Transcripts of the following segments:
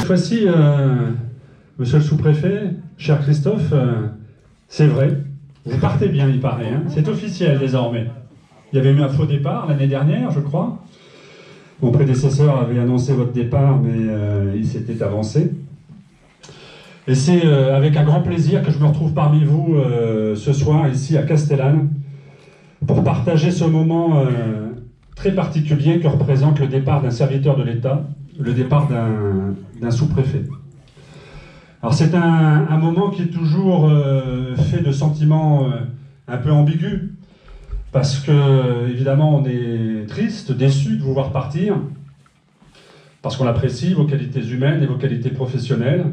fois-ci, monsieur le sous-préfet, cher Christophe, c'est vrai, vous partez bien, il paraît, hein, c'est officiel désormais. Il y avait eu un faux départ l'année dernière, je crois. Mon prédécesseur avait annoncé votre départ, mais il s'était avancé. Et c'est avec un grand plaisir que je me retrouve parmi vous ce soir, ici à Castellane, pour partager ce moment très particulier que représente le départ d'un serviteur de l'État, le départ d'un sous-préfet. Alors c'est un moment qui est toujours fait de sentiments un peu ambigus, parce que évidemment on est triste, déçu de vous voir partir, parce qu'on apprécie vos qualités humaines et vos qualités professionnelles,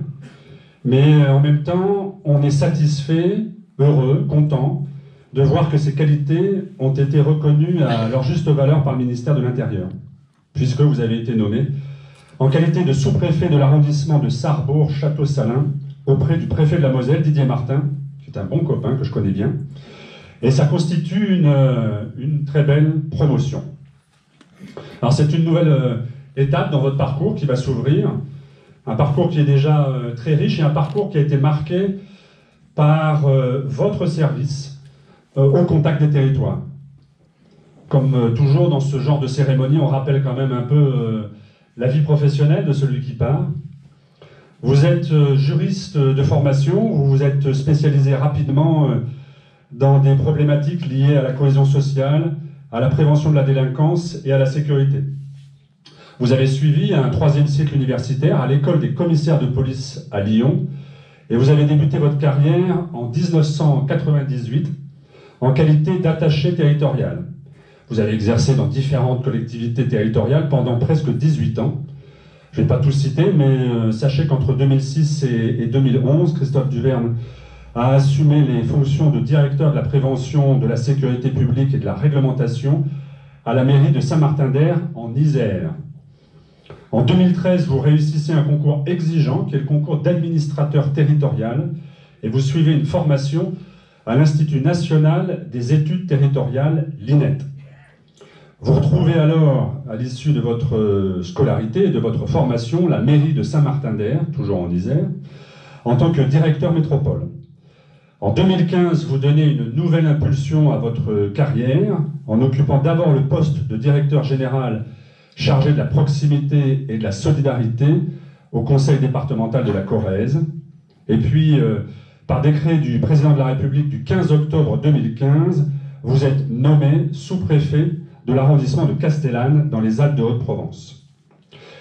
mais en même temps on est satisfait, heureux, content de voir que ces qualités ont été reconnues à leur juste valeur par le ministère de l'Intérieur, puisque vous avez été nommé en qualité de sous-préfet de l'arrondissement de Sarrebourg-Château-Salins auprès du préfet de la Moselle, Didier Martin, qui est un bon copain que je connais bien. Et ça constitue une très belle promotion. Alors c'est une nouvelle étape dans votre parcours qui va s'ouvrir, un parcours qui est déjà très riche et un parcours qui a été marqué par votre service au contact des territoires. Comme toujours dans ce genre de cérémonie, on rappelle quand même un peu la vie professionnelle de celui qui part. Vous êtes juriste de formation, vous vous êtes spécialisé rapidement dans des problématiques liées à la cohésion sociale, à la prévention de la délinquance et à la sécurité. Vous avez suivi un 3e cycle universitaire à l'école des commissaires de police à Lyon et vous avez débuté votre carrière en 1998 en qualité d'attaché territorial. Vous avez exercé dans différentes collectivités territoriales pendant presque 18 ans. Je ne vais pas tout citer, mais sachez qu'entre 2006 et 2011, Christophe Duverne a assumé les fonctions de directeur de la prévention, de la sécurité publique et de la réglementation à la mairie de Saint-Martin-d'Hères, en Isère. En 2013, vous réussissez un concours exigeant, qui est le concours d'administrateur territorial, et vous suivez une formation à l'Institut national des études territoriales, l'INET. Vous retrouvez alors, à l'issue de votre scolarité et de votre formation, la mairie de Saint-Martin-d'Hères, toujours en Isère, en tant que directeur métropole. En 2015, vous donnez une nouvelle impulsion à votre carrière, en occupant d'abord le poste de directeur général chargé de la proximité et de la solidarité au conseil départemental de la Corrèze, et puis, par décret du président de la République du 15 octobre 2015, vous êtes nommé sous-préfet de l'arrondissement de Castellane dans les Alpes de Haute-Provence.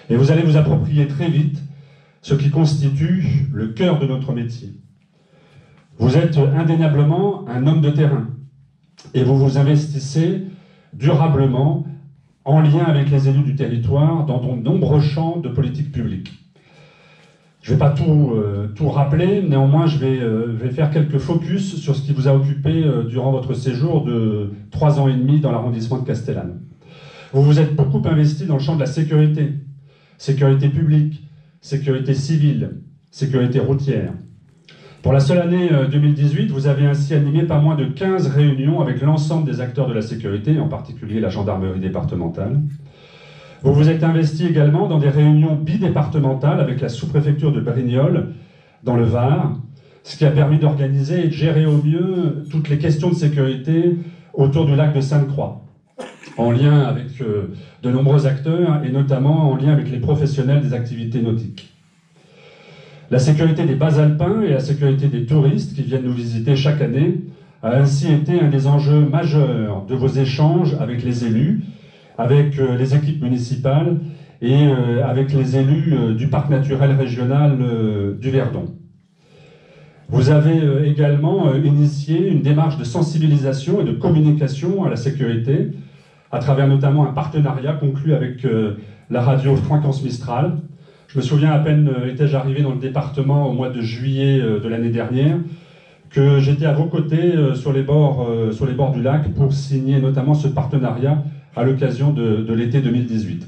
Et vous allez vous approprier très vite ce qui constitue le cœur de notre métier. Vous êtes indéniablement un homme de terrain et vous vous investissez durablement en lien avec les élus du territoire dans de nombreux champs de politique publique. Je ne vais pas tout rappeler, néanmoins je vais faire quelques focus sur ce qui vous a occupé durant votre séjour de 3 ans et demi dans l'arrondissement de Castellane. Vous vous êtes beaucoup investi dans le champ de la sécurité, sécurité publique, sécurité civile, sécurité routière. Pour la seule année 2018, vous avez ainsi animé pas moins de 15 réunions avec l'ensemble des acteurs de la sécurité, en particulier la gendarmerie départementale. Vous vous êtes investi également dans des réunions bidépartementales avec la sous-préfecture de Brignoles, dans le Var, ce qui a permis d'organiser et de gérer au mieux toutes les questions de sécurité autour du lac de Sainte-Croix, en lien avec de nombreux acteurs et notamment en lien avec les professionnels des activités nautiques. La sécurité des bas alpins et la sécurité des touristes qui viennent nous visiter chaque année a ainsi été un des enjeux majeurs de vos échanges avec les élus, avec les équipes municipales et avec les élus du parc naturel régional du Verdon. Vous avez également initié une démarche de sensibilisation et de communication à la sécurité, à travers notamment un partenariat conclu avec la radio Fréquence Mistral. Je me souviens, à peine étais-je arrivé dans le département au mois de juillet de l'année dernière, que j'étais à vos côtés sur les bords du lac pour signer notamment ce partenariat à l'occasion de l'été 2018.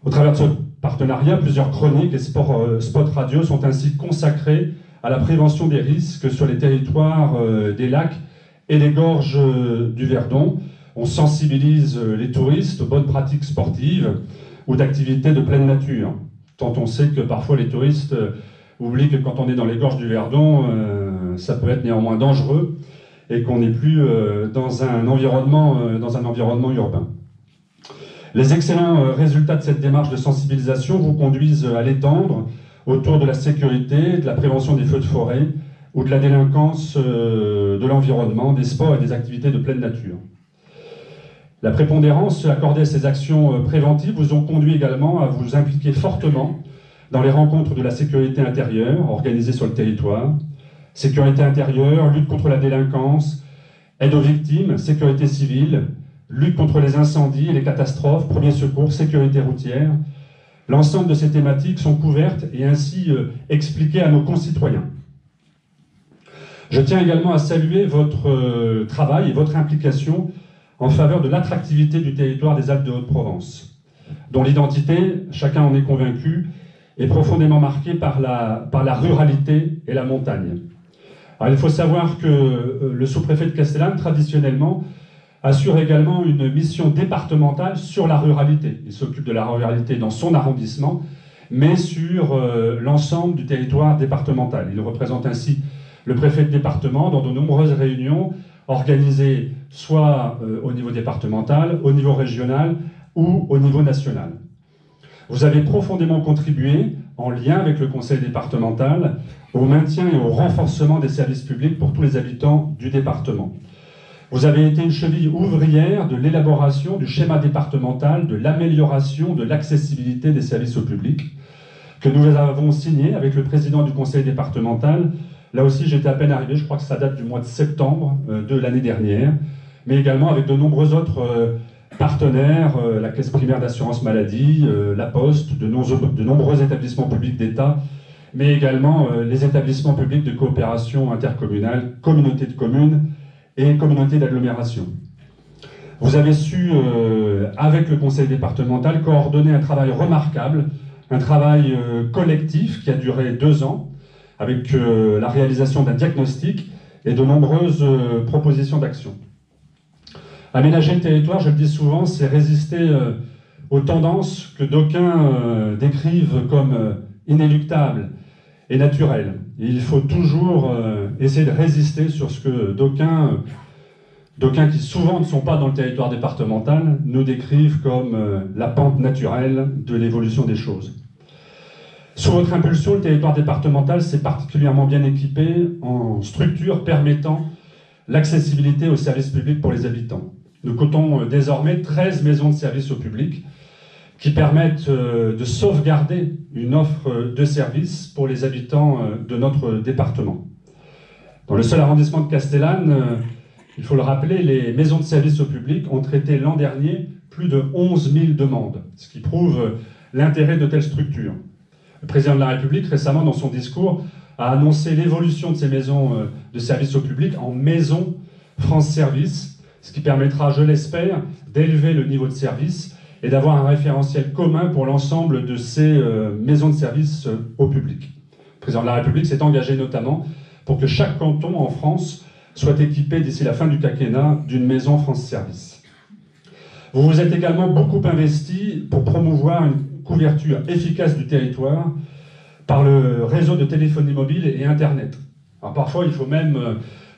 Au travers de ce partenariat, plusieurs chroniques et spots radio sont ainsi consacrés à la prévention des risques sur les territoires des lacs et des gorges du Verdon. On sensibilise les touristes aux bonnes pratiques sportives ou d'activités de pleine nature. tant on sait que parfois les touristes oublient que quand on est dans les gorges du Verdon, ça peut être néanmoins dangereux et qu'on n'est plus dans un environnement urbain. Les excellents résultats de cette démarche de sensibilisation vous conduisent à l'étendre autour de la sécurité, de la prévention des feux de forêt ou de la délinquance de l'environnement, des sports et des activités de pleine nature. La prépondérance accordée à ces actions préventives vous ont conduit également à vous impliquer fortement dans les rencontres de la sécurité intérieure organisées sur le territoire. Sécurité intérieure, lutte contre la délinquance, aide aux victimes, sécurité civile, lutte contre les incendies et les catastrophes, premiers secours, sécurité routière. L'ensemble de ces thématiques sont couvertes et ainsi expliquées à nos concitoyens. Je tiens également à saluer votre travail et votre implication en faveur de l'attractivité du territoire des Alpes de Haute-Provence, dont l'identité, chacun en est convaincu, est profondément marquée par la ruralité et la montagne. Alors, il faut savoir que le sous-préfet de Castellane, traditionnellement, assure également une mission départementale sur la ruralité. Il s'occupe de la ruralité dans son arrondissement, mais sur l'ensemble du territoire départemental. Il représente ainsi le préfet de département dans de nombreuses réunions organisées soit au niveau départemental, au niveau régional ou au niveau national. Vous avez profondément contribué, en lien avec le conseil départemental, au maintien et au renforcement des services publics pour tous les habitants du département. Vous avez été une cheville ouvrière de l'élaboration du schéma départemental, de l'amélioration de l'accessibilité des services au public, que nous avons signé avec le président du conseil départemental. Là aussi, j'étais à peine arrivé, je crois que ça date du mois de septembre de l'année dernière, mais également avec de nombreux autres partenaires, la Caisse primaire d'assurance maladie, la Poste, de nombreux établissements publics d'État, mais également les établissements publics de coopération intercommunale, communautés de communes et communautés d'agglomération. Vous avez su, avec le conseil départemental, coordonner un travail remarquable, un travail collectif qui a duré 2 ans, avec la réalisation d'un diagnostic et de nombreuses propositions d'action. Aménager le territoire, je le dis souvent, c'est résister aux tendances que d'aucuns décrivent comme inéluctables et naturelles. Et il faut toujours essayer de résister sur ce que d'aucuns qui souvent ne sont pas dans le territoire départemental nous décrivent comme la pente naturelle de l'évolution des choses. Sous votre impulsion, le territoire départemental s'est particulièrement bien équipé en structures permettant l'accessibilité aux services publics pour les habitants. Nous comptons désormais 13 maisons de services au public qui permettent de sauvegarder une offre de services pour les habitants de notre département. Dans le seul arrondissement de Castellane, il faut le rappeler, les maisons de services au public ont traité l'an dernier plus de 11 000 demandes, ce qui prouve l'intérêt de telles structures. Le président de la République, récemment, dans son discours, a annoncé l'évolution de ces maisons de services au public en maisons France Service, ce qui permettra, je l'espère, d'élever le niveau de service et d'avoir un référentiel commun pour l'ensemble de ces maisons de services au public. Le président de la République s'est engagé notamment pour que chaque canton en France soit équipé d'ici la fin du quinquennat d'une maison France Service. Vous vous êtes également beaucoup investi pour promouvoir une couverture efficace du territoire par le réseau de téléphonie mobile et Internet. Alors parfois, il faut même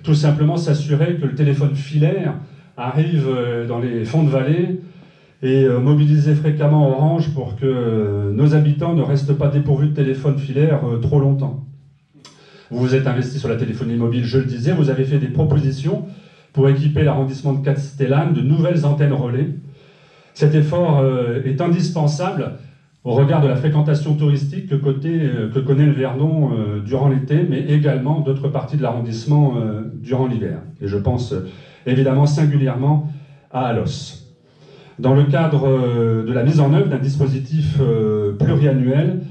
tout simplement s'assurer que le téléphone filaire arrive dans les fonds de vallée et mobiliser fréquemment Orange pour que nos habitants ne restent pas dépourvus de téléphone filaire trop longtemps. Vous vous êtes investi sur la téléphonie mobile, je le disais, vous avez fait des propositions pour équiper l'arrondissement de Castellane de nouvelles antennes relais. Cet effort est indispensable au regard de la fréquentation touristique que connaît le Verdon durant l'été, mais également d'autres parties de l'arrondissement durant l'hiver. Et je pense évidemment singulièrement à Alos. Dans le cadre de la mise en œuvre d'un dispositif pluriannuel,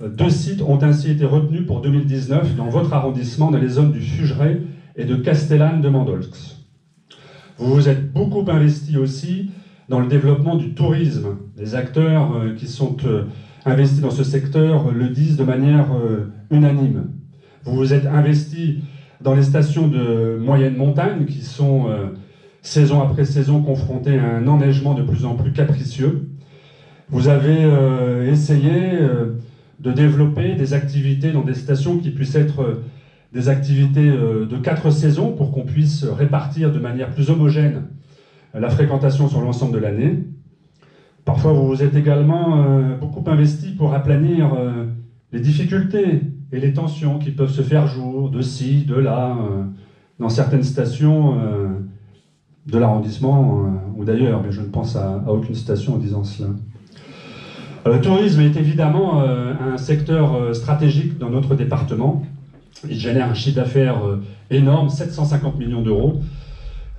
2 sites ont ainsi été retenus pour 2019 dans votre arrondissement, dans les zones du Fugeret et de Castellane de Mandolx. Vous vous êtes beaucoup investi aussi dans le développement du tourisme. Les acteurs qui sont investis dans ce secteur le disent de manière unanime. Vous vous êtes investi dans les stations de moyenne montagne qui sont saison après saison confrontées à un enneigement de plus en plus capricieux. Vous avez essayé de développer des activités dans des stations qui puissent être des activités de 4 saisons pour qu'on puisse répartir de manière plus homogène la fréquentation sur l'ensemble de l'année. Parfois, vous vous êtes également beaucoup investi pour aplanir les difficultés et les tensions qui peuvent se faire jour de ci, de là, dans certaines stations de l'arrondissement ou d'ailleurs, mais je ne pense à aucune station en disant cela. Le tourisme est évidemment un secteur stratégique dans notre département. Il génère un chiffre d'affaires énorme, 750 millions d'euros.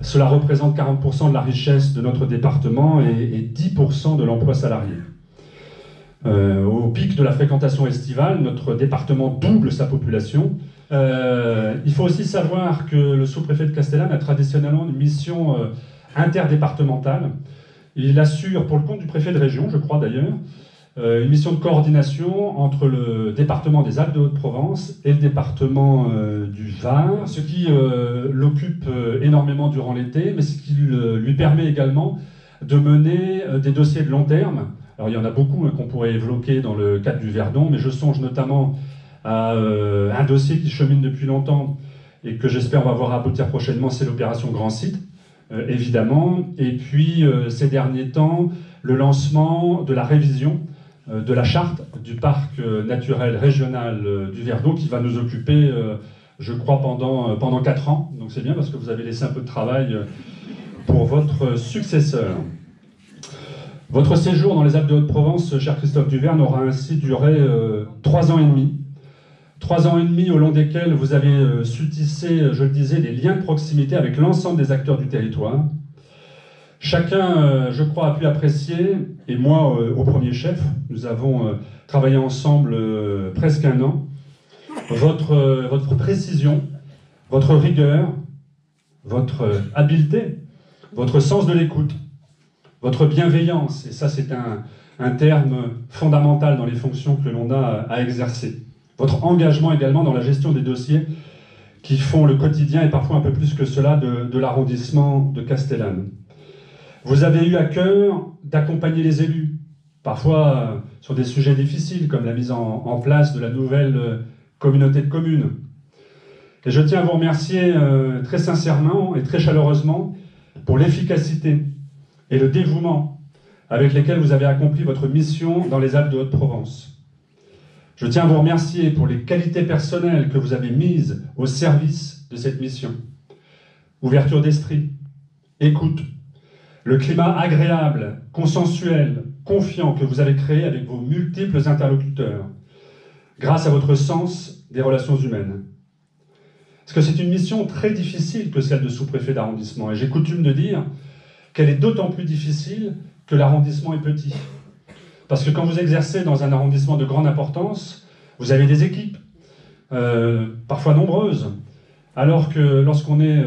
Cela représente 40% de la richesse de notre département et 10% de l'emploi salarié. Au pic de la fréquentation estivale, notre département double sa population. Il faut aussi savoir que le sous-préfet de Castellane a traditionnellement une mission interdépartementale. Il assure, pour le compte du préfet de région, je crois d'ailleurs, une mission de coordination entre le département des Alpes-de-Haute-Provence et le département du Var, ce qui l'occupe énormément durant l'été, mais ce qui lui permet également de mener des dossiers de long terme. Alors il y en a beaucoup qu'on pourrait évoquer dans le cadre du Verdon, mais je songe notamment à un dossier qui chemine depuis longtemps et que j'espère on va voir aboutir prochainement, c'est l'opération Grand Site, évidemment. Et puis ces derniers temps, le lancement de la révision de la charte du parc naturel régional du Verdon qui va nous occuper, je crois, pendant 4 ans. Donc c'est bien parce que vous avez laissé un peu de travail pour votre successeur. Votre séjour dans les Alpes-de-Haute-Provence, cher Christophe Duverne, aura ainsi duré 3 ans et demi. 3 ans et demi au long desquels vous avez su tisser, je le disais, des liens de proximité avec l'ensemble des acteurs du territoire. Chacun, je crois, a pu apprécier, et moi au premier chef, nous avons travaillé ensemble presque 1 an, votre précision, votre rigueur, votre habileté, votre sens de l'écoute, votre bienveillance, et ça c'est un terme fondamental dans les fonctions que l'on a à exercer. Votre engagement également dans la gestion des dossiers qui font le quotidien, et parfois un peu plus que cela, de l'arrondissement de Castellane. Vous avez eu à cœur d'accompagner les élus, parfois sur des sujets difficiles, comme la mise en place de la nouvelle communauté de communes. Et je tiens à vous remercier très sincèrement et très chaleureusement pour l'efficacité et le dévouement avec lesquels vous avez accompli votre mission dans les Alpes-de-Haute-Provence. Je tiens à vous remercier pour les qualités personnelles que vous avez mises au service de cette mission. Ouverture d'esprit, écoute, le climat agréable, consensuel, confiant que vous avez créé avec vos multiples interlocuteurs, grâce à votre sens des relations humaines. Parce que c'est une mission très difficile que celle de sous-préfet d'arrondissement, et j'ai coutume de dire qu'elle est d'autant plus difficile que l'arrondissement est petit. Parce que quand vous exercez dans un arrondissement de grande importance, vous avez des équipes, parfois nombreuses, alors que lorsqu'on est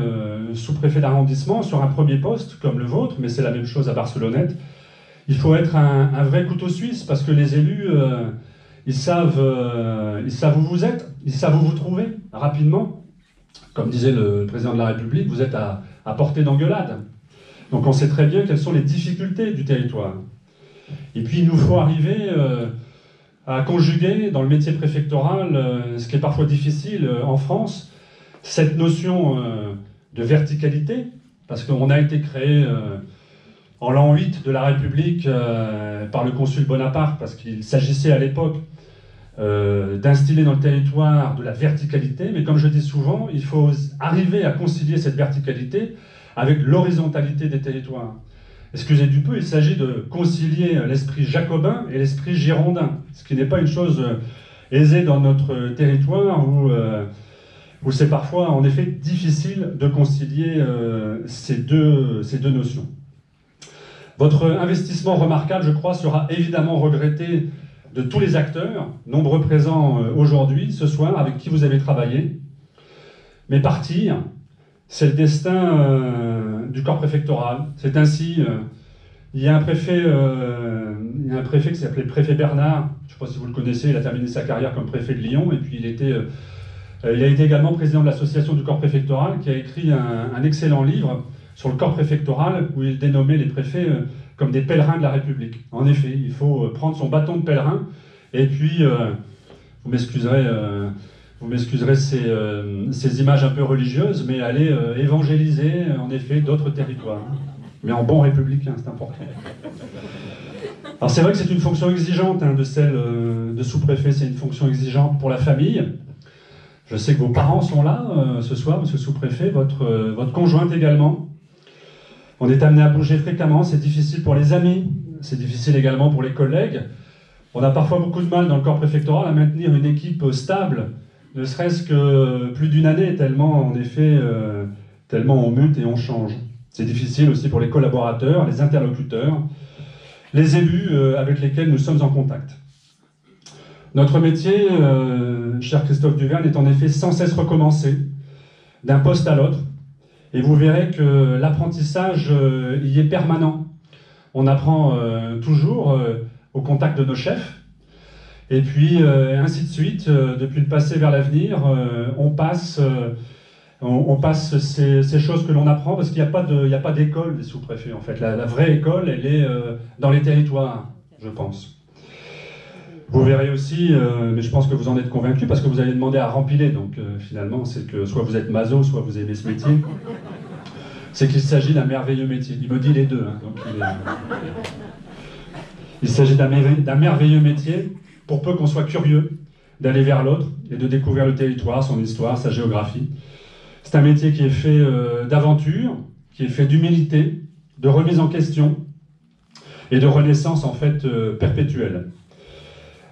sous-préfet d'arrondissement, sur un premier poste, comme le vôtre, mais c'est la même chose à Barcelonnette, il faut être un vrai couteau suisse, parce que les élus, ils savent où vous êtes, ils savent où vous trouvez, rapidement. Comme disait le président de la République, vous êtes à portée d'engueulade. Donc on sait très bien quelles sont les difficultés du territoire. Et puis il nous faut arriver à conjuguer dans le métier préfectoral, ce qui est parfois difficile en France, cette notion de verticalité, parce qu'on a été créé en l'an 8 de la République par le consul Bonaparte, parce qu'il s'agissait à l'époque d'instiller dans le territoire de la verticalité, mais comme je dis souvent, il faut arriver à concilier cette verticalité avec l'horizontalité des territoires. Excusez du peu, il s'agit de concilier l'esprit jacobin et l'esprit girondin, ce qui n'est pas une chose aisée dans notre territoire où c'est parfois en effet difficile de concilier ces deux notions. Votre investissement remarquable, je crois, sera évidemment regretté de tous les acteurs, nombreux présents aujourd'hui, ce soir, avec qui vous avez travaillé. Mais partir, c'est le destin du corps préfectoral. C'est ainsi, il y a un préfet qui s'appelait le préfet Bernard, je ne sais pas si vous le connaissez, il a terminé sa carrière comme préfet de Lyon, et puis il a été également président de l'association du corps préfectoral, qui a écrit un excellent livre sur le corps préfectoral, où il dénommait les préfets comme des pèlerins de la République. En effet, il faut prendre son bâton de pèlerin Et puis, vous m'excuserez ces images un peu religieuses, mais aller évangéliser, en effet, d'autres territoires. Mais en bon républicain, c'est important. Alors c'est vrai que c'est une fonction exigeante, de celle de sous-préfet, c'est une fonction exigeante pour la famille. Je sais que vos parents sont là ce soir, monsieur le sous-préfet, votre conjointe également. On est amené à bouger fréquemment, c'est difficile pour les amis, c'est difficile également pour les collègues. On a parfois beaucoup de mal dans le corps préfectoral à maintenir une équipe stable, ne serait-ce que plus d'une année, tellement en effet, tellement on mute et on change. C'est difficile aussi pour les collaborateurs, les interlocuteurs, les élus avec lesquels nous sommes en contact. Notre métier, cher Christophe Duverne, est en effet sans cesse recommencé, d'un poste à l'autre, et vous verrez que l'apprentissage y est permanent. On apprend toujours au contact de nos chefs, et puis ainsi de suite, depuis le passé vers l'avenir, on passe ces choses que l'on apprend, parce qu'il n'y a pas d'école des sous-préfets en fait. La vraie école, elle est dans les territoires, je pense. Vous verrez aussi, mais je pense que vous en êtes convaincus, parce que vous avez demandé à rempiler, donc finalement c'est que soit vous êtes maso, soit vous aimez ce métier. C'est qu'il s'agit d'un merveilleux métier. Il me dit les deux. Donc il s'agit d'un merveilleux métier, pour peu qu'on soit curieux d'aller vers l'autre et de découvrir le territoire, son histoire, sa géographie. C'est un métier qui est fait d'aventure, qui est fait d'humilité, de remise en question et de renaissance en fait perpétuelle.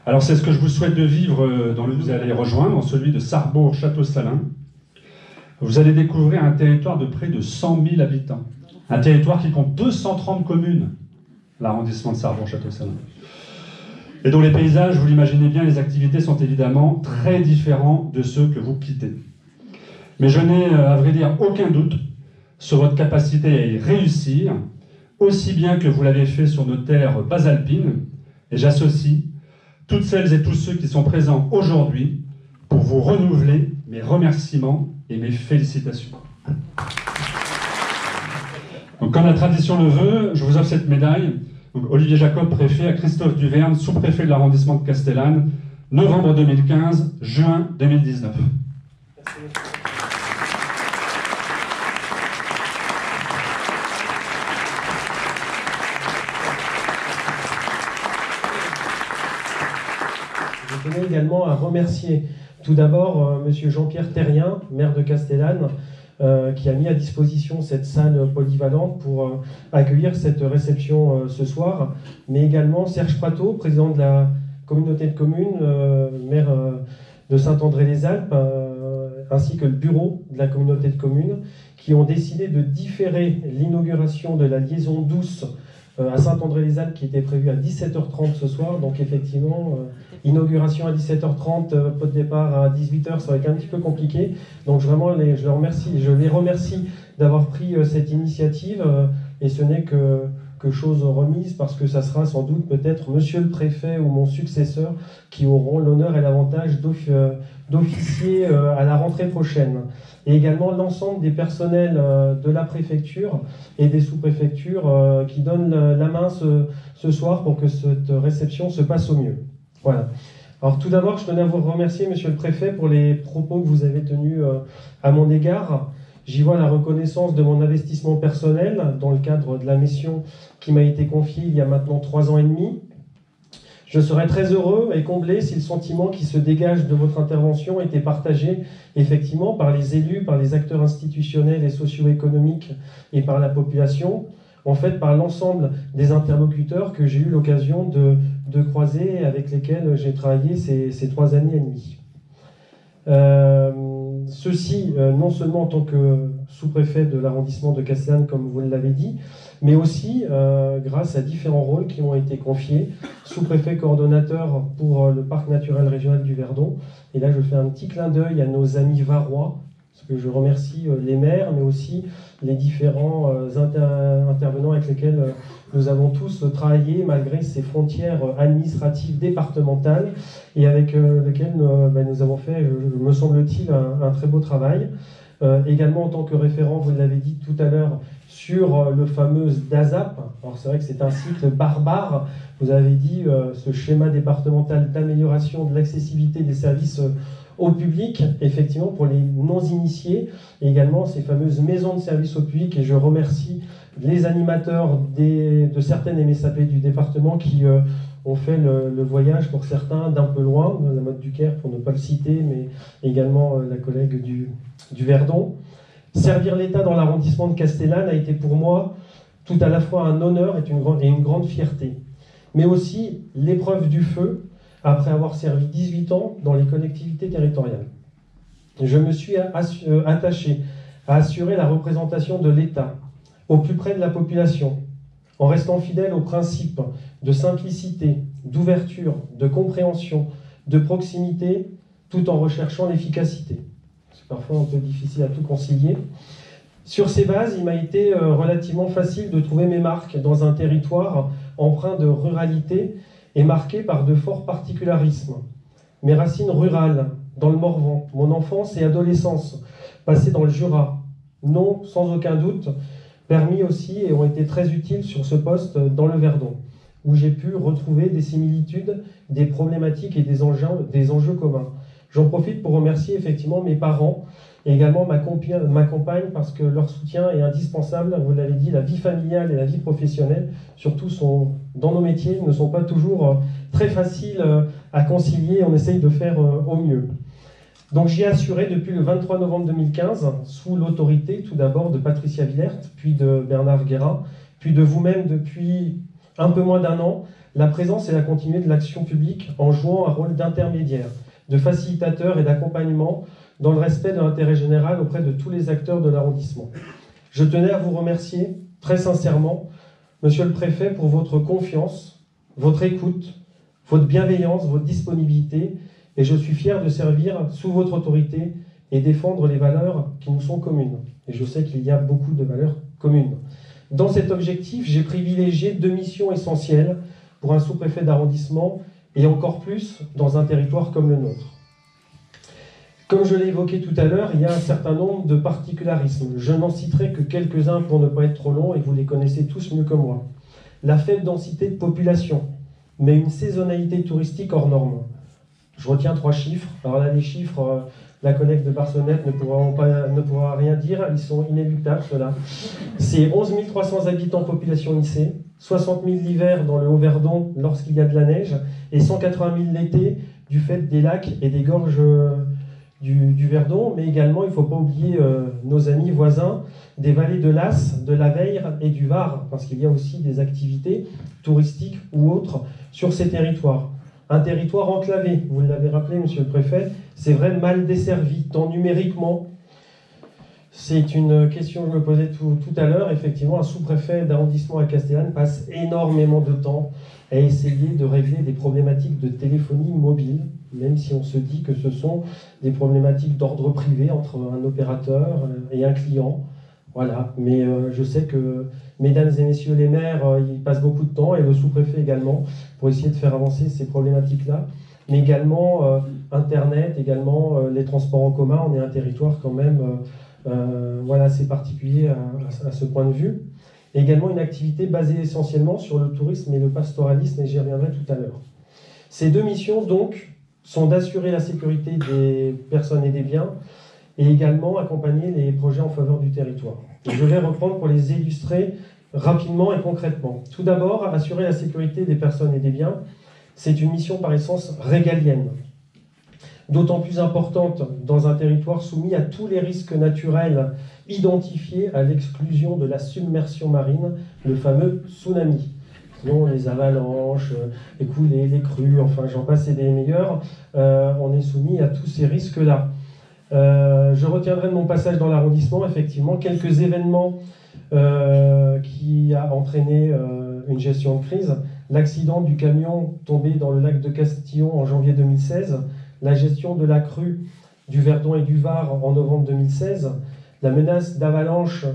Alors c'est ce que je vous souhaite de vivre dans le vous allez rejoindre, celui de Sarrebourg-Château-Salins. Vous allez découvrir un territoire de près de 100 000 habitants. Un territoire qui compte 230 communes, l'arrondissement de Sarrebourg-Château-Salins. Et dont les paysages, vous l'imaginez bien, les activités sont évidemment très différents de ceux que vous quittez. Mais je n'ai, à vrai dire, aucun doute sur votre capacité à y réussir, aussi bien que vous l'avez fait sur nos terres basalpines, et j'associe toutes celles et tous ceux qui sont présents aujourd'hui pour vous renouveler mes remerciements et mes félicitations. Donc, comme la tradition le veut, je vous offre cette médaille. Donc, Olivier Jacob, préfet, à Christophe Duverne, sous-préfet de l'arrondissement de Castellane, novembre 2015, juin 2019. Merci. Je tenais également à remercier tout d'abord M. Jean-Pierre Terrien, maire de Castellane, qui a mis à disposition cette salle polyvalente pour accueillir cette réception ce soir, mais également Serge Prateau, président de la communauté de communes, maire de Saint-André-les-Alpes, ainsi que le bureau de la communauté de communes, qui ont décidé de différer l'inauguration de la liaison douce à Saint-André-les-Alpes, qui était prévue à 17h30 ce soir. Donc effectivement, inauguration à 17h30, pot de départ à 18h, ça va être un petit peu compliqué. Donc vraiment, je les remercie d'avoir pris cette initiative, et ce n'est que chose remise, parce que ça sera sans doute peut-être monsieur le préfet ou mon successeur qui auront l'honneur et l'avantage d'officier à la rentrée prochaine. Et également l'ensemble des personnels de la préfecture et des sous-préfectures qui donnent la main ce soir pour que cette réception se passe au mieux. Voilà. Alors tout d'abord, je tenais à vous remercier, monsieur le préfet, pour les propos que vous avez tenus à mon égard. J'y vois la reconnaissance de mon investissement personnel dans le cadre de la mission qui m'a été confiée il y a maintenant 3 ans et demi. Je serais très heureux et comblé si le sentiment qui se dégage de votre intervention était partagé effectivement par les élus, par les acteurs institutionnels et socio-économiques et par la population, en fait par l'ensemble des interlocuteurs que j'ai eu l'occasion de croiser et avec lesquels j'ai travaillé ces 3 années et demie. Ceci, non seulement en tant que sous-préfet de l'arrondissement de Castellane, comme vous l'avez dit, mais aussi grâce à différents rôles qui m'ont été confiés. Sous-préfet coordonnateur pour le parc naturel régional du Verdon. Et là, je fais un petit clin d'œil à nos amis varois, parce que je remercie les maires, mais aussi les différents intervenants avec lesquels nous avons tous travaillé, malgré ces frontières administratives départementales, et avec lesquels nous avons fait, me semble-t-il, un très beau travail. également en tant que référent, vous l'avez dit tout à l'heure, sur le fameux DASAP. Alors c'est vrai que c'est un cycle barbare. Vous avez dit ce schéma départemental d'amélioration de l'accessibilité des services au public, effectivement pour les non-initiés, et également ces fameuses maisons de services au public. Et je remercie les animateurs de certaines MSAP du département qui ont fait le voyage pour certains d'un peu loin, la Motte du Caire pour ne pas le citer, mais également la collègue du Verdon. Servir l'État dans l'arrondissement de Castellane a été pour moi tout à la fois un honneur et une grande fierté, mais aussi l'épreuve du feu après avoir servi 18 ans dans les collectivités territoriales. Je me suis attaché à assurer la représentation de l'État au plus près de la population, en restant fidèle aux principes de simplicité, d'ouverture, de compréhension, de proximité, tout en recherchant l'efficacité. C'est parfois un peu difficile à tout concilier. Sur ces bases, il m'a été relativement facile de trouver mes marques dans un territoire empreint de ruralité et marqué par de forts particularismes. Mes racines rurales, dans le Morvan, mon enfance et adolescence, passées dans le Jura, n'ont sans aucun doute permis aussi et ont été très utiles sur ce poste dans le Verdon, où j'ai pu retrouver des similitudes, des problématiques et des enjeux communs. J'en profite pour remercier effectivement mes parents et également ma compagne parce que leur soutien est indispensable. Vous l'avez dit, la vie familiale et la vie professionnelle, surtout dans nos métiers, ne sont pas toujours très faciles à concilier. On essaye de faire au mieux. Donc j'y ai assuré depuis le 23 novembre 2015, sous l'autorité tout d'abord de Patricia Villert, puis de Bernard Guérin, puis de vous-même depuis un peu moins d'un an, la présence et la continuité de l'action publique en jouant un rôle d'intermédiaire, de facilitateur et d'accompagnement dans le respect de l'intérêt général auprès de tous les acteurs de l'arrondissement. Je tenais à vous remercier très sincèrement, Monsieur le Préfet, pour votre confiance, votre écoute, votre bienveillance, votre disponibilité, et je suis fier de servir sous votre autorité et défendre les valeurs qui nous sont communes. Et je sais qu'il y a beaucoup de valeurs communes. Dans cet objectif, j'ai privilégié 2 missions essentielles pour un sous-préfet d'arrondissement et encore plus dans un territoire comme le nôtre. Comme je l'ai évoqué tout à l'heure, il y a un certain nombre de particularismes. Je n'en citerai que quelques-uns pour ne pas être trop long et vous les connaissez tous mieux que moi. La faible densité de population, mais une saisonnalité touristique hors norme. Je retiens 3 chiffres. Alors là, les chiffres, la collègue de Barcelonnette ne pourra rien dire. Ils sont inéluctables, ceux-là. C'est 11 300 habitants population lycée, 60 000 l'hiver dans le Haut-Verdon lorsqu'il y a de la neige, et 180 000 l'été du fait des lacs et des gorges du Verdon. Mais également, il ne faut pas oublier nos amis voisins des vallées de l'As, de la Veyre et du Var, parce qu'il y a aussi des activités touristiques ou autres sur ces territoires. Un territoire enclavé, vous l'avez rappelé, Monsieur le Préfet, c'est vrai, mal desservi, tant numériquement. C'est une question que je me posais tout à l'heure. Effectivement, un sous-préfet d'arrondissement à Castellane passe énormément de temps à essayer de régler des problématiques de téléphonie mobile, même si on se dit que ce sont des problématiques d'ordre privé entre un opérateur et un client. Voilà, mais je sais que mesdames et messieurs les maires, ils passent beaucoup de temps, et le sous-préfet également, pour essayer de faire avancer ces problématiques-là. Mais également Internet, également les transports en commun. On est un territoire quand même voilà, assez particulier à ce point de vue. Et également une activité basée essentiellement sur le tourisme et le pastoralisme, et j'y reviendrai tout à l'heure. Ces 2 missions, donc, sont d'assurer la sécurité des personnes et des biens, et également accompagner les projets en faveur du territoire. Et je vais reprendre pour les illustrer rapidement et concrètement. Tout d'abord, assurer la sécurité des personnes et des biens, c'est une mission par essence régalienne, d'autant plus importante dans un territoire soumis à tous les risques naturels identifiés à l'exclusion de la submersion marine, le fameux tsunami. Sinon, les avalanches, les coulées, les crues, enfin j'en passe et des meilleurs, on est soumis à tous ces risques-là. Je retiendrai de mon passage dans l'arrondissement, effectivement, quelques événements qui a entraîné une gestion de crise. L'accident du camion tombé dans le lac de Castillon en janvier 2016, la gestion de la crue du Verdon et du Var en novembre 2016, la menace d'avalanche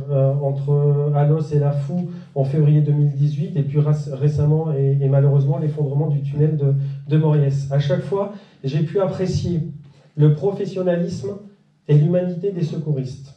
entre Alos et La Fou en février 2018, et puis récemment et malheureusement l'effondrement du tunnel de Moriès. À chaque fois, j'ai pu apprécier le professionnalisme et l'humanité des secouristes.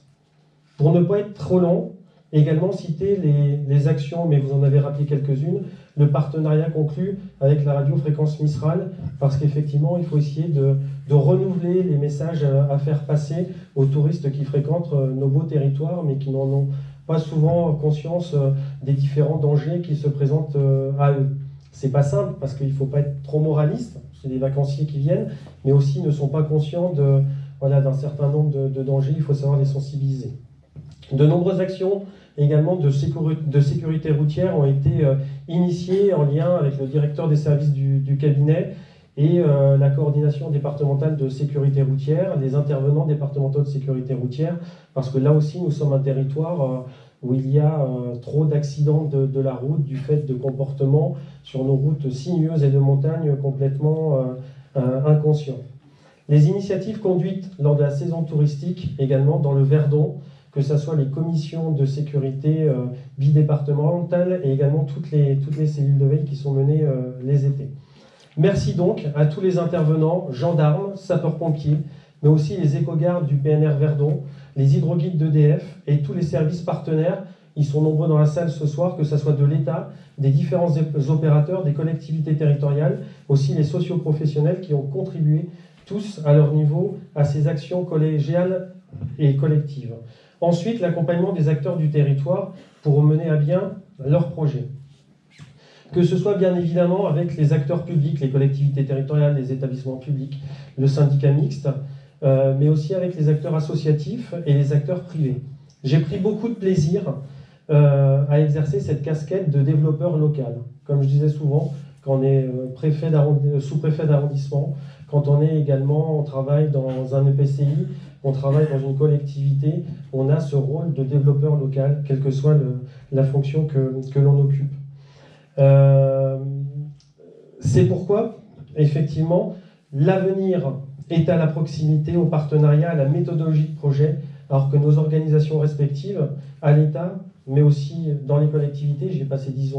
Pour ne pas être trop long, également citer les actions, mais vous en avez rappelé quelques-unes, le partenariat conclu avec la radiofréquence Mistral, parce qu'effectivement, il faut essayer de renouveler les messages à faire passer aux touristes qui fréquentent nos beaux territoires, mais qui n'en ont pas souvent conscience des différents dangers qui se présentent à eux. C'est pas simple, parce qu'il ne faut pas être trop moraliste, c'est des vacanciers qui viennent, mais aussi ne sont pas conscients d'un certain nombre de dangers, il faut savoir les sensibiliser. De nombreuses actions également de sécurité routière ont été initiées en lien avec le directeur des services du cabinet et la coordination départementale de sécurité routière, les intervenants départementaux de sécurité routière, parce que là aussi nous sommes un territoire où il y a trop d'accidents de la route du fait de comportements sur nos routes sinueuses et de montagne complètement inconscients. Les initiatives conduites lors de la saison touristique, également dans le Verdon, que ce soit les commissions de sécurité bidépartementales et également toutes les cellules de veille qui sont menées les étés. Merci donc à tous les intervenants, gendarmes, sapeurs-pompiers, mais aussi les éco-gardes du PNR Verdon, les hydroguides d'EDF et tous les services partenaires. Ils sont nombreux dans la salle ce soir, que ce soit de l'État, des différents opérateurs, des collectivités territoriales, aussi les socioprofessionnels qui ont contribué tous à leur niveau à ces actions collégiales et collectives. Ensuite, l'accompagnement des acteurs du territoire pour mener à bien leurs projets. Que ce soit bien évidemment avec les acteurs publics, les collectivités territoriales, les établissements publics, le syndicat mixte, mais aussi avec les acteurs associatifs et les acteurs privés. J'ai pris beaucoup de plaisir à exercer cette casquette de développeur local. Comme je disais souvent, quand on est sous-préfet d'arrondissement, quand on est également, on travaille dans un EPCI, on travaille dans une collectivité, on a ce rôle de développeur local, quelle que soit la fonction que l'on occupe. C'est pourquoi, effectivement, l'avenir est à la proximité, au partenariat, à la méthodologie de projet, alors que nos organisations respectives, à l'État, mais aussi dans les collectivités, j'ai passé 18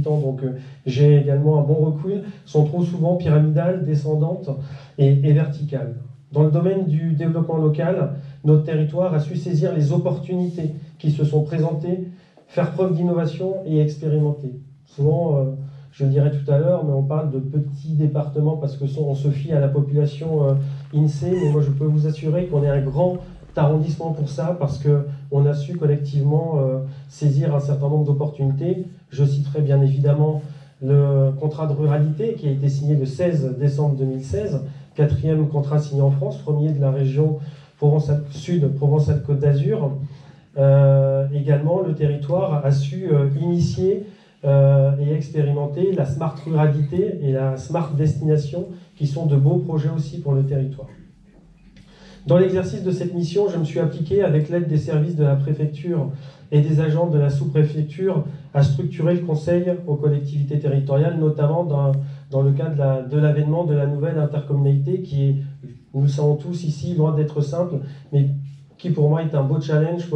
ans, donc j'ai également un bon recul, sont trop souvent pyramidales, descendantes et verticales. Dans le domaine du développement local, notre territoire a su saisir les opportunités qui se sont présentées, faire preuve d'innovation et expérimenter. Souvent, je le dirai tout à l'heure, mais on parle de petits départements parce qu'on se fie à la population INSEE, mais moi je peux vous assurer qu'on est un grand arrondissement pour ça, parce qu'on a su collectivement saisir un certain nombre d'opportunités. Je citerai bien évidemment le contrat de ruralité qui a été signé le 16 décembre 2016, 4e contrat signé en France, premier de la région Sud, Provence-Alpes-Côte d'Azur. Également, le territoire a su initier et expérimenter la smart ruralité et la smart destination, qui sont de beaux projets aussi pour le territoire. Dans l'exercice de cette mission, je me suis appliqué, avec l'aide des services de la préfecture et des agents de la sous-préfecture, à structurer le conseil aux collectivités territoriales, notamment dans le cadre de l'avènement de la nouvelle intercommunalité, qui est, nous le savons tous ici, loin d'être simple, mais qui pour moi est un beau challenge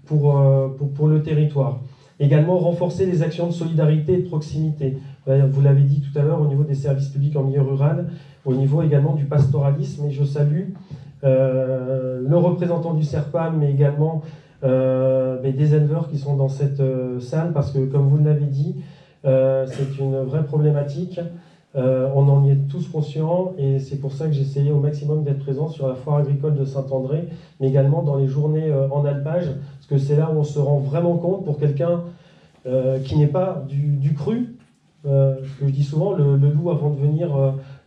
pour le territoire. Également, renforcer les actions de solidarité et de proximité. Vous l'avez dit tout à l'heure, au niveau des services publics en milieu rural, au niveau également du pastoralisme, et je salue le représentant du SERPAM, mais également des éleveurs qui sont dans cette salle, parce que, comme vous l'avez dit, c'est une vraie problématique. On en est tous conscients, et c'est pour ça que j'ai essayé au maximum d'être présent sur la foire agricole de Saint-André, mais également dans les journées en alpage, parce que c'est là où on se rend vraiment compte, pour quelqu'un qui n'est pas du cru, que je dis souvent, le loup avant de venir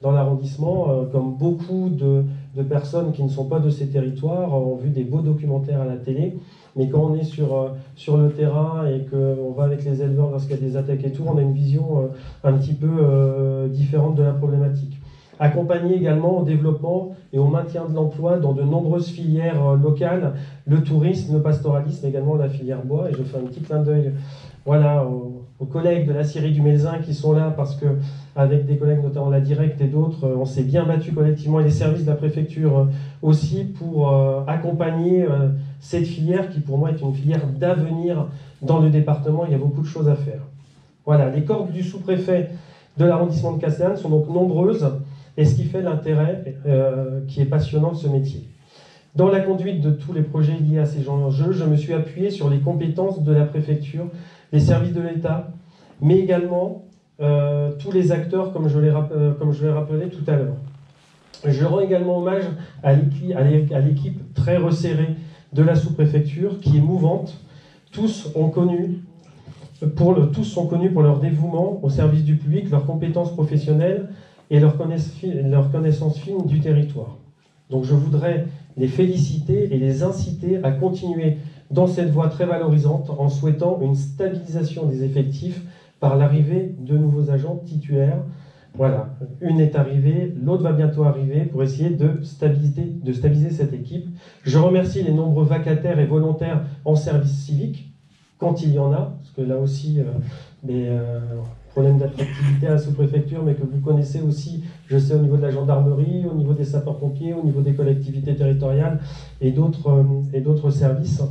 dans l'arrondissement, comme beaucoup de personnes qui ne sont pas de ces territoires ont vu des beaux documentaires à la télé, mais quand on est sur le terrain et qu'on va avec les éleveurs lorsqu'il y a des attaques et tout, on a une vision un petit peu différente de la problématique. Accompagner également au développement et au maintien de l'emploi dans de nombreuses filières locales, le tourisme, le pastoralisme, également la filière bois, et je fais un petit clin d'œil aux collègues de la scierie du Melzin qui sont là, parce que avec des collègues, notamment la Directe et d'autres, on s'est bien battu collectivement, et les services de la préfecture aussi, pour accompagner cette filière qui pour moi est une filière d'avenir dans le département. Il y a beaucoup de choses à faire. Voilà, les cordes du sous-préfet de l'arrondissement de Castellane sont donc nombreuses, et ce qui fait l'intérêt qui est passionnant de ce métier. Dans la conduite de tous les projets liés à ces enjeux, je me suis appuyé sur les compétences de la préfecture, les services de l'État, mais également tous les acteurs, comme je l'ai rappelé tout à l'heure. Je rends également hommage à l'équipe très resserrée de la sous-préfecture, qui est mouvante. Tous sont connus pour leur dévouement au service du public, leurs compétences professionnelles et leur connaissance fine du territoire. Donc je voudrais les féliciter et les inciter à continuer dans cette voie très valorisante en souhaitant une stabilisation des effectifs par l'arrivée de nouveaux agents titulaires. Voilà, une est arrivée, l'autre va bientôt arriver pour essayer de stabiliser cette équipe. Je remercie les nombreux vacataires et volontaires en service civique, quand il y en a, parce que là aussi, des problèmes d'attractivité à la sous-préfecture, mais que vous connaissez aussi, je sais, au niveau de la gendarmerie, au niveau des sapeurs-pompiers, au niveau des collectivités territoriales et d'autres services.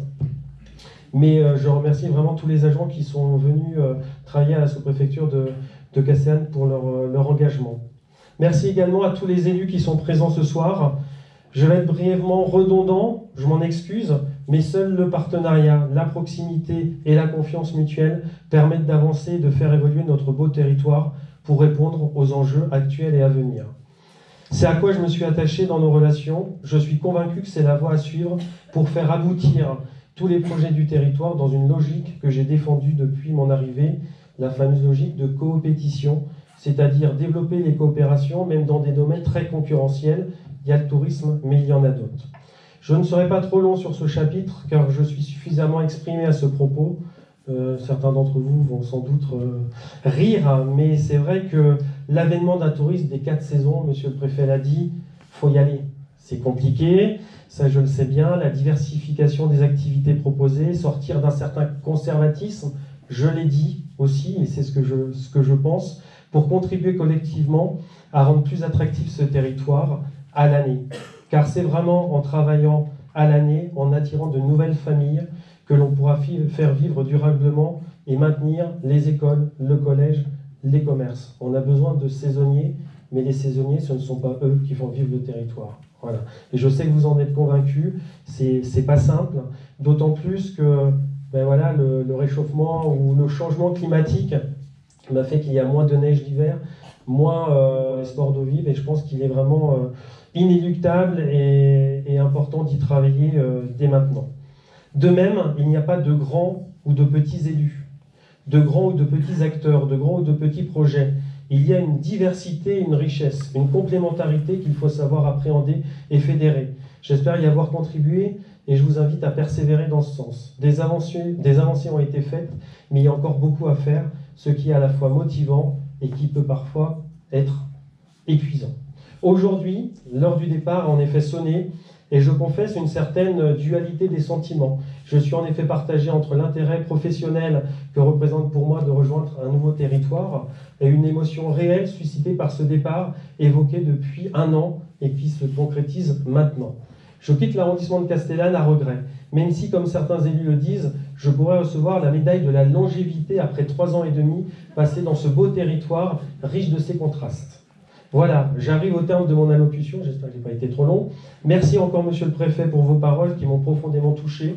Mais je remercie vraiment tous les agents qui sont venus travailler à la sous-préfecture de Castellane pour leur engagement. Merci également à tous les élus qui sont présents ce soir. Je vais être brièvement redondant, je m'en excuse, mais seul le partenariat, la proximité et la confiance mutuelle permettent d'avancer et de faire évoluer notre beau territoire pour répondre aux enjeux actuels et à venir. C'est à quoi je me suis attaché dans nos relations. Je suis convaincu que c'est la voie à suivre pour faire aboutir tous les projets du territoire dans une logique que j'ai défendue depuis mon arrivée, la fameuse logique de coopétition, c'est-à-dire développer les coopérations même dans des domaines très concurrentiels. Il y a le tourisme, mais il y en a d'autres. Je ne serai pas trop long sur ce chapitre, car je suis suffisamment exprimé à ce propos. Certains d'entre vous vont sans doute rire, mais c'est vrai que l'avènement d'un tourisme des 4 saisons, monsieur le préfet l'a dit, il faut y aller. C'est compliqué, ça je le sais bien, la diversification des activités proposées, sortir d'un certain conservatisme, je l'ai dit aussi, et c'est ce que je pense, pour contribuer collectivement à rendre plus attractif ce territoire à l'année. Car c'est vraiment en travaillant à l'année, en attirant de nouvelles familles, que l'on pourra faire vivre durablement et maintenir les écoles, le collège, les commerces. On a besoin de saisonniers, mais les saisonniers, ce ne sont pas eux qui font vivre le territoire. Voilà. Et je sais que vous en êtes convaincus, c'est pas simple, d'autant plus que voilà, le réchauffement ou le changement climatique m'a fait qu'il y a moins de neige l'hiver, moins les sports d'eau vive, et je pense qu'il est vraiment inéluctable et important d'y travailler dès maintenant. De même, il n'y a pas de grands ou de petits élus, de grands ou de petits acteurs, de grands ou de petits projets. Il y a une diversité, une richesse, une complémentarité qu'il faut savoir appréhender et fédérer. J'espère y avoir contribué et je vous invite à persévérer dans ce sens. Des avancées ont été faites, mais il y a encore beaucoup à faire, ce qui est à la fois motivant et qui peut parfois être épuisant. Aujourd'hui, l'heure du départ a en effet sonné, et je confesse une certaine dualité des sentiments. Je suis en effet partagé entre l'intérêt professionnel que représente pour moi de rejoindre un nouveau territoire et une émotion réelle suscitée par ce départ évoqué depuis 1 an et qui se concrétise maintenant. Je quitte l'arrondissement de Castellane à regret, même si, comme certains élus le disent, je pourrais recevoir la médaille de la longévité après 3 ans et demi passés dans ce beau territoire riche de ses contrastes. Voilà, j'arrive au terme de mon allocution, j'espère que je n'ai pas été trop long. Merci encore, monsieur le préfet, pour vos paroles qui m'ont profondément touché.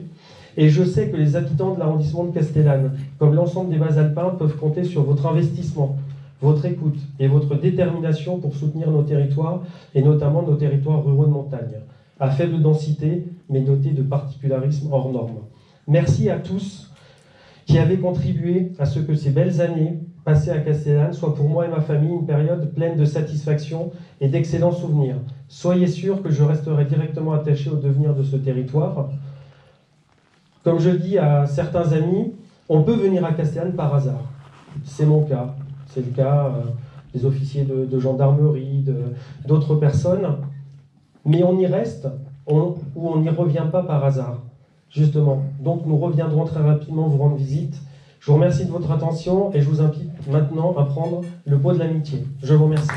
Et je sais que les habitants de l'arrondissement de Castellane, comme l'ensemble des Bas-Alpins, peuvent compter sur votre investissement, votre écoute et votre détermination pour soutenir nos territoires, et notamment nos territoires ruraux de montagne, à faible densité, mais dotés de particularismes hors normes. Merci à tous qui avez contribué à ce que ces belles années passées à Castellane soit pour moi et ma famille une période pleine de satisfaction et d'excellents souvenirs. Soyez sûrs que je resterai directement attaché au devenir de ce territoire. Comme je dis à certains amis, on peut venir à Castellane par hasard. C'est mon cas, c'est le cas des officiers de gendarmerie, d'autres personnes, mais on y reste ou on n'y revient pas par hasard, justement. Donc nous reviendrons très rapidement vous rendre visite. Je vous remercie de votre attention et je vous invite maintenant à prendre le pot de l'amitié. Je vous remercie.